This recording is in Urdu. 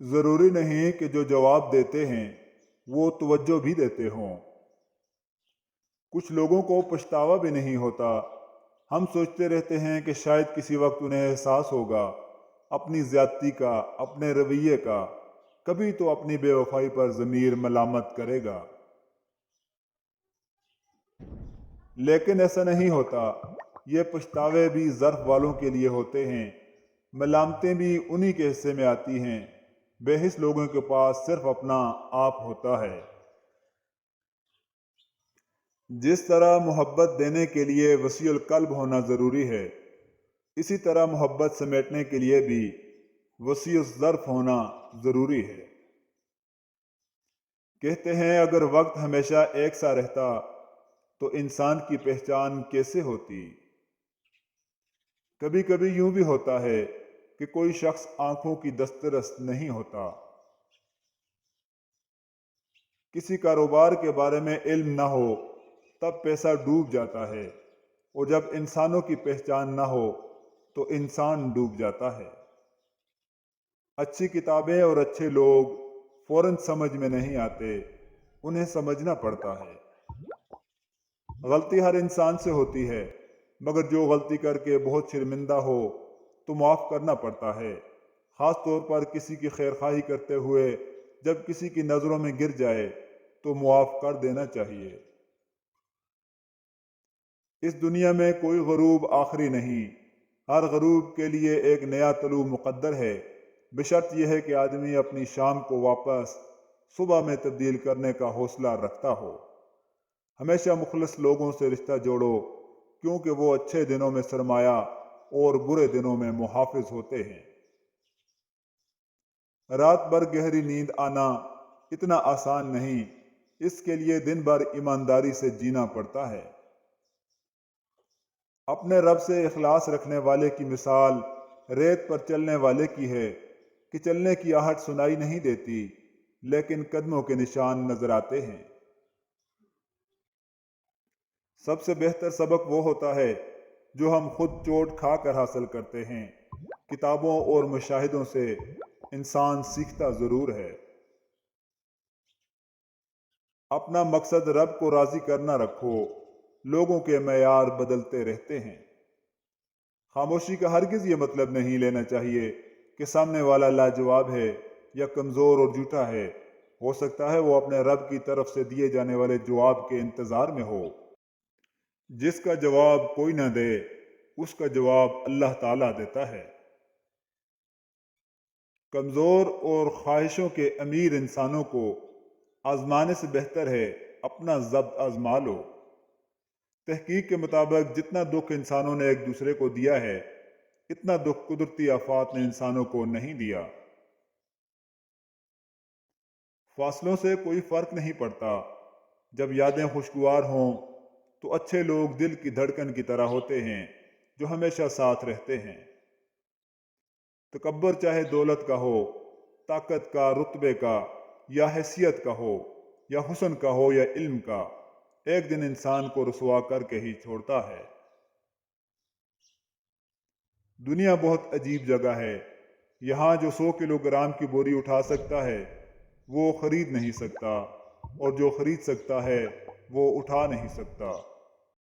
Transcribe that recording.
ضروری نہیں کہ جو جواب دیتے ہیں وہ توجہ بھی دیتے ہوں۔ کچھ لوگوں کو پچھتاوا بھی نہیں ہوتا۔ ہم سوچتے رہتے ہیں کہ شاید کسی وقت انہیں احساس ہوگا اپنی زیادتی کا، اپنے رویے کا، کبھی تو اپنی بے وفائی پر ضمیر ملامت کرے گا۔ لیکن ایسا نہیں ہوتا۔ یہ پچھتاوے بھی ظرف والوں کے لیے ہوتے ہیں، ملامتیں بھی انہی کے حصے میں آتی ہیں۔ بے حس لوگوں کے پاس صرف اپنا آپ ہوتا ہے۔ جس طرح محبت دینے کے لیے وسیع القلب ہونا ضروری ہے، اسی طرح محبت سمیٹنے کے لیے بھی وسیع الظرف ہونا ضروری ہے۔ کہتے ہیں اگر وقت ہمیشہ ایک سا رہتا تو انسان کی پہچان کیسے ہوتی؟ کبھی کبھی یوں بھی ہوتا ہے کہ کوئی شخص آنکھوں کی دسترس نہیں ہوتا۔ کسی کاروبار کے بارے میں علم نہ ہو تب پیسہ ڈوب جاتا ہے، اور جب انسانوں کی پہچان نہ ہو تو انسان ڈوب جاتا ہے۔ اچھی کتابیں اور اچھے لوگ فوراً سمجھ میں نہیں آتے، انہیں سمجھنا پڑتا ہے۔ غلطی ہر انسان سے ہوتی ہے، مگر جو غلطی کر کے بہت شرمندہ ہو تو معاف کرنا پڑتا ہے، خاص طور پر کسی کی خیرخواہی کرتے ہوئے جب کسی کی نظروں میں گر جائے تو معاف کر دینا چاہیے۔ اس دنیا میں کوئی غروب آخری نہیں، ہر غروب کے لیے ایک نیا طلوع مقدر ہے، بشرط یہ ہے کہ آدمی اپنی شام کو واپس صبح میں تبدیل کرنے کا حوصلہ رکھتا ہو۔ ہمیشہ مخلص لوگوں سے رشتہ جوڑو، کیونکہ وہ اچھے دنوں میں سرمایہ اور برے دنوں میں محافظ ہوتے ہیں۔ رات بھر گہری نیند آنا اتنا آسان نہیں، اس کے لیے دن بھر ایمانداری سے جینا پڑتا ہے۔ اپنے رب سے اخلاص رکھنے والے کی مثال ریت پر چلنے والے کی ہے کہ چلنے کی آہٹ سنائی نہیں دیتی، لیکن قدموں کے نشان نظر آتے ہیں۔ سب سے بہتر سبق وہ ہوتا ہے جو ہم خود چوٹ کھا کر حاصل کرتے ہیں۔ کتابوں اور مشاہدوں سے انسان سیکھتا ضرور ہے۔ اپنا مقصد رب کو راضی کرنا رکھو، لوگوں کے معیار بدلتے رہتے ہیں۔ خاموشی کا ہرگز یہ مطلب نہیں لینا چاہیے کہ سامنے والا لاجواب ہے یا کمزور اور جھوٹا ہے۔ ہو سکتا ہے وہ اپنے رب کی طرف سے دیے جانے والے جواب کے انتظار میں ہو۔ جس کا جواب کوئی نہ دے، اس کا جواب اللہ تعالیٰ دیتا ہے۔ کمزور اور خواہشوں کے امیر انسانوں کو آزمانے سے بہتر ہے اپنا ضبط آزما لو۔ تحقیق کے مطابق جتنا دکھ انسانوں نے ایک دوسرے کو دیا ہے، اتنا دکھ قدرتی آفات نے انسانوں کو نہیں دیا۔ فاصلوں سے کوئی فرق نہیں پڑتا۔ جب یادیں خوشگوار ہوں تو اچھے لوگ دل کی دھڑکن کی طرح ہوتے ہیں جو ہمیشہ ساتھ رہتے ہیں۔ تکبر چاہے دولت کا ہو، طاقت کا، رتبے کا، یا حیثیت کا ہو، یا حسن کا ہو یا علم کا، ایک دن انسان کو رسوا کر کے ہی چھوڑتا ہے۔ دنیا بہت عجیب جگہ ہے۔ یہاں جو 100 کلو گرام کی بوری اٹھا سکتا ہے وہ خرید نہیں سکتا، اور جو خرید سکتا ہے وہ اٹھا نہیں سکتا۔